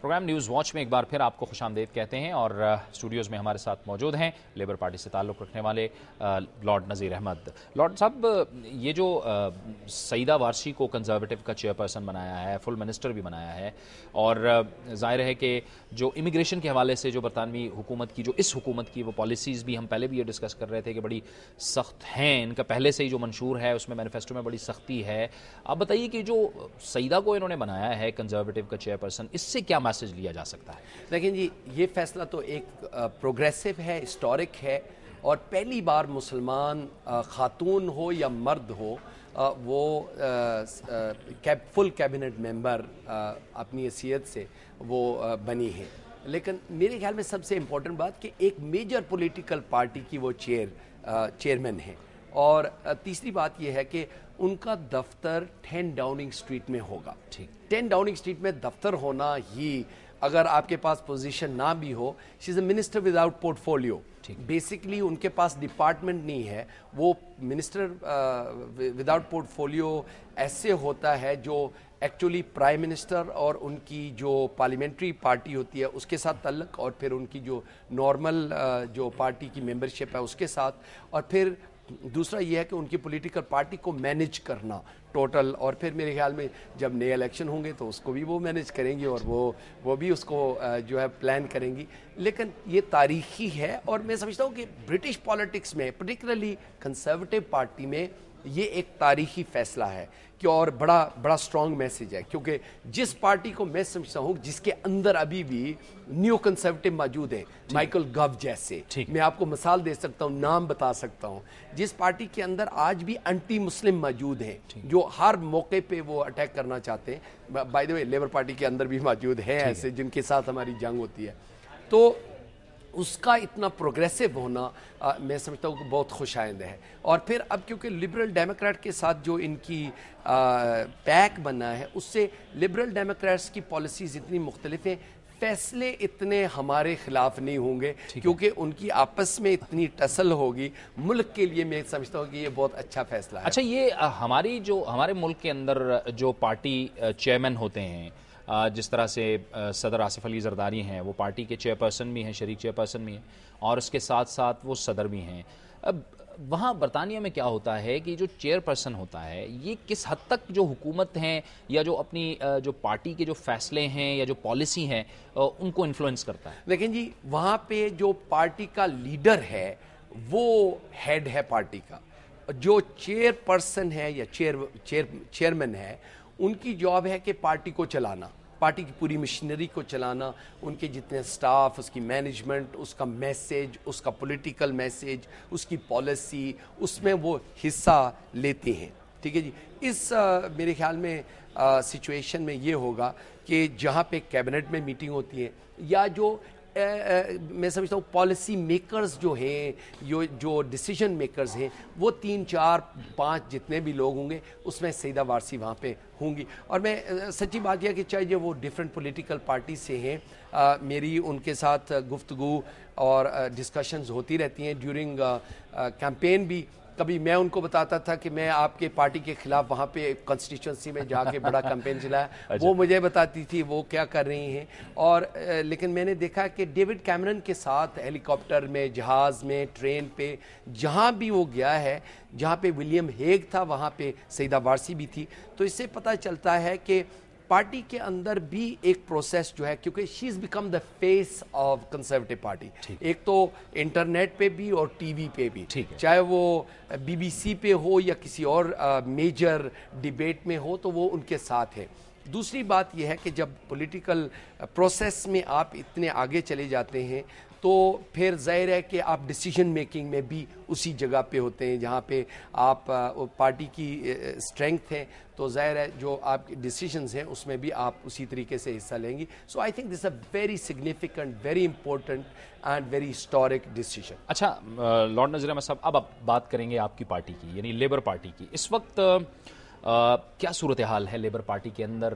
Programme news watch میں ایک بار پھر آپ کو خوش آمدید کہتے ہیں اور اسٹوڈیوز میں ہمارے ساتھ موجود ہیں لیبر پارٹی سے تعلق رکھنے والے لارڈ نذیر احمد۔ لارڈ صاحب، یہ جو سعیدہ وارثی کو کنزرویٹو کا چیئرپرسن بنایا ہے، فل منسٹر بھی بنایا ہے، اور ظاہر ہے کہ جو امیگریشن کے حوالے سے جو برطانوی حکومت کی جو اس حکومت کی وہ پالیسیز بھی ہم پہلے بھی یہ ڈسکس کر رہے تھے کہ بڑی سخت ہیں، ان کا پہلے سے ہی جو منشور ہے اس میں مینیفیسٹو میں بڑی سختی ہے۔ آپ بتائیے کہ جو سعیدہ کو انہوں نے بنایا ہے کنزرویٹو کا چیئرپرسن، اس سے کیا میسج لیا جا سکتا ہے؟ لیکن جی یہ فیصلہ تو ایک پروگریسو ہے، ہسٹورک ہے، اور پہلی بار مسلمان خاتون ہو یا مرد ہو وہ فل کیبنٹ ممبر اپنی حیثیت سے وہ بنی ہے۔ لیکن میرے خیال میں سب سے امپورٹنٹ بات کہ ایک میجر پولیٹیکل پارٹی کی وہ چیئرمین ہے، اور تیسری بات یہ ہے کہ ان کا دفتر 10 ڈاؤننگ اسٹریٹ میں ہوگا۔ 10 ڈاؤننگ اسٹریٹ میں دفتر ہونا ہی، اگر آپ کے پاس پوزیشن نہ بھی ہو، she is a minister without portfolio. Basically ان کے پاس ڈپارٹمنٹ نہیں ہے، وہ منسٹر وداؤٹ پورٹ فولیو ایسے ہوتا ہے جو ایکچولی پرائم منسٹر اور ان کی جو پارلیمنٹری پارٹی ہوتی ہے اس کے ساتھ تعلق، اور پھر ان کی جو نارمل جو پارٹی کی ممبرشپ ہے اس کے ساتھ، اور پھر دوسرا یہ ہے کہ ان کی پولیٹیکل پارٹی کو مینیج کرنا ٹوٹل، اور پھر میرے خیال میں جب نئے الیکشن ہوں گے تو اس کو بھی وہ مینیج کریں گی، اور وہ بھی اس کو جو ہے پلان کریں گی۔ لیکن یہ تاریخی ہے، اور میں سمجھتا ہوں کہ برٹش پالیٹکس میں پرٹیکولرلی کنزرویٹو پارٹی میں یہ ایک تاریخی فیصلہ ہے کہ اور بڑا سٹرونگ میسیج ہے، کیونکہ جس پارٹی کو میں سمجھتا ہوں جس کے اندر ابھی بھی نیو کنزرویٹو موجود ہیں، مائیکل گو جیسے، میں آپ کو مثال دے سکتا ہوں، نام بتا سکتا ہوں، جس پارٹی کے اندر آج بھی انٹی مسلم موجود ہیں جو ہر موقع پہ وہ اٹیک کرنا چاہتے ہیں۔ By the way labour party کے اندر بھی موجود ہیں ایسے جن کے ساتھ ہماری جنگ ہوتی ہے، تو اس کا اتنا پروگریسو ہونا میں سمجھتا ہوں کہ بہت خوش آئند ہے۔ اور پھر اب کیونکہ لبرل ڈیموکریٹ کے ساتھ جو ان کی پیک بنا ہے، اس سے لبرل ڈیموکریٹس کی پالیسیز اتنی مختلف ہیں، فیصلے اتنے ہمارے خلاف نہیں ہوں گے، کیونکہ ان کی آپس میں اتنی ٹسل ہوگی۔ ملک کے لیے میں سمجھتا ہوں کہ یہ بہت اچھا فیصلہ ہے۔ اچھا، یہ ہمارے ملک کے اندر جو پارٹی چیئرمین ہوتے ہیں، جس طرح سے صدر آصف علی زرداری ہیں، وہ پارٹی کے چیئرپرسن بھی ہیں، شریک چیئرپرسن بھی ہیں، اور اس کے ساتھ ساتھ وہ صدر بھی ہیں۔ اب وہاں برطانیہ میں کیا ہوتا ہے کہ جو چیئرپرسن ہوتا ہے یہ کس حد تک جو حکومت ہیں یا جو اپنی جو پارٹی کے جو فیصلے ہیں یا جو پالیسی ہیں ان کو انفلوئنس کرتا ہے؟ لیکن جی وہاں پہ جو پارٹی کا لیڈر ہے وہ ہیڈ ہے پارٹی کا، جو چیئرپرسن ہے یا چیئرمین ہے، ان کی جاب ہے کہ پارٹی کو چلانا، پارٹی کی پوری مشینری کو چلانا، ان کے جتنے سٹاف، اس کی مینجمنٹ، اس کا میسیج، اس کا پولیٹیکل میسیج، اس کی پالیسی، اس میں وہ حصہ لیتے ہیں۔ ٹھیک ہے جی، اس میرے خیال میں سچویشن میں یہ ہوگا کہ جہاں پہ کیبنٹ میں میٹنگ ہوتی ہے یا جو میں سمجھتا ہوں پالیسی میکرز جو ہیں، جو ڈیسیجن میکرز ہیں، وہ 3 4 5 جتنے بھی لوگ ہوں گے اس میں سعیدہ وارثی وہاں پہ ہوں گی۔ اور میں سچی بات یہ کہ چاہے جو وہ ڈیفرنٹ پولیٹیکل پارٹی سے ہیں، میری ان کے ساتھ گفتگو اور ڈسکشنز ہوتی رہتی ہیں ڈیورنگ کیمپین بھی۔ کبھی میں ان کو بتاتا تھا کہ میں آپ کے پارٹی کے خلاف وہاں پہ کنسٹیچوئنسی میں جا کے بڑا کیمپین چلایا، وہ مجھے بتاتی تھی وہ کیا کر رہی ہیں۔ اور لیکن میں نے دیکھا کہ ڈیوڈ کیمرن کے ساتھ ہیلی کاپٹر میں، جہاز میں، ٹرین پہ، جہاں بھی وہ گیا ہے، جہاں پہ ولیم ہیگ تھا وہاں پہ سعیدہ وارثی بھی تھی، تو اس سے پتہ چلتا ہے کہ پارٹی کے اندر بھی ایک پروسیس جو ہے، کیونکہ she is become the face of Conservative Party, ایک تو انٹرنیٹ پہ بھی اور ٹی وی پہ بھی، چاہے وہ بی بی سی پہ ہو یا کسی اور میجر ڈیبیٹ میں ہو تو وہ ان کے ساتھ ہے۔ دوسری بات یہ ہے کہ جب پولیٹیکل پروسیس میں آپ اتنے آگے چلے جاتے ہیں تو پھر ظاہر ہے کہ آپ ڈیسیجن میکنگ میں بھی اسی جگہ پہ ہوتے ہیں جہاں پہ آپ پارٹی کی اسٹرینگتھ ہے، تو ظاہر ہے جو آپ کے ڈیسیجنز ہیں اس میں بھی آپ اسی طریقے سے حصہ لیں گی۔ So I think this a very significant, very important and very historic decision. اچھا لارڈ نذیر احمد صاحب، اب آپ بات کریں گے آپ کی پارٹی کی، یعنی لیبر پارٹی کی۔ اس وقت کیا صورتحال ہے لیبر پارٹی کے اندر؟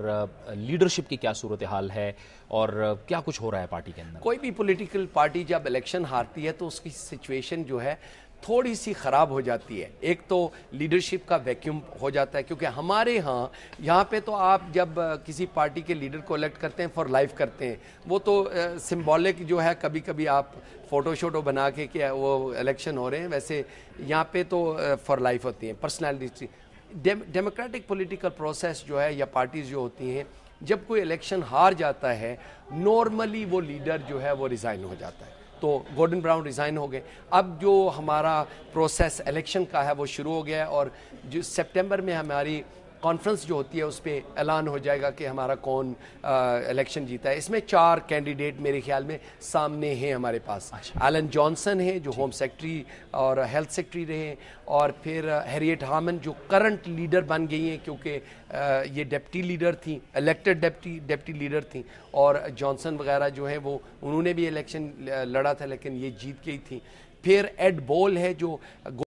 لیڈرشپ کی کیا صورتحال ہے اور کیا کچھ ہو رہا ہے پارٹی کے اندر؟ کوئی بھی پولیٹیکل پارٹی جب الیکشن ہارتی ہے تو اس کی سچویشن جو ہے تھوڑی سی خراب ہو جاتی ہے. ایک تو لیڈرشپ کا ویکیوم ہو جاتا ہے, کیونکہ ہمارے یہاں پہ تو آپ جب کسی پارٹی کے لیڈر کو الیکٹ کرتے ہیں فار لائف کرتے ہیں, وہ تو سمبولک جو ہے, کبھی کبھی آپ فوٹو شوٹو بنا کے کہ وہ الیکشن ہو رہے ہیں, ویسے یہاں پہ تو فار لائف ہوتی ہیں پرسنالٹی. ڈیموکریٹک پولیٹیکل پروسیس جو ہے یا پارٹیز جو ہوتی ہیں, جب کوئی الیکشن ہار جاتا ہے نارملی وہ لیڈر جو ہے وہ ریزائن ہو جاتا ہے. تو گورڈن براؤن ریزائن ہو گئے. اب جو ہمارا پروسیس الیکشن کا ہے وہ شروع ہو گیا ہے, اور جو سپٹمبر میں ہماری کانفرنس جو ہوتی ہے اس پہ اعلان ہو جائے گا کہ ہمارا کون الیکشن جیتا ہے. اس میں 4 کینڈیڈیٹ میرے خیال میں سامنے ہیں ہمارے پاس. ایلن جانسن ہے جو ہوم سیکرٹری اور ہیلتھ سیکرٹری رہے ہیں, اور پھر ہیریٹ ہارمن جو کرنٹ لیڈر بن گئی ہیں, کیونکہ یہ ڈپٹی لیڈر تھیں, الیکٹڈ ڈپٹی لیڈر تھیں, اور جانسن وغیرہ جو ہیں وہ انہوں نے بھی الیکشن لڑا تھا لیکن یہ جیت گئی تھیں. پھر ایڈ بول ہے جو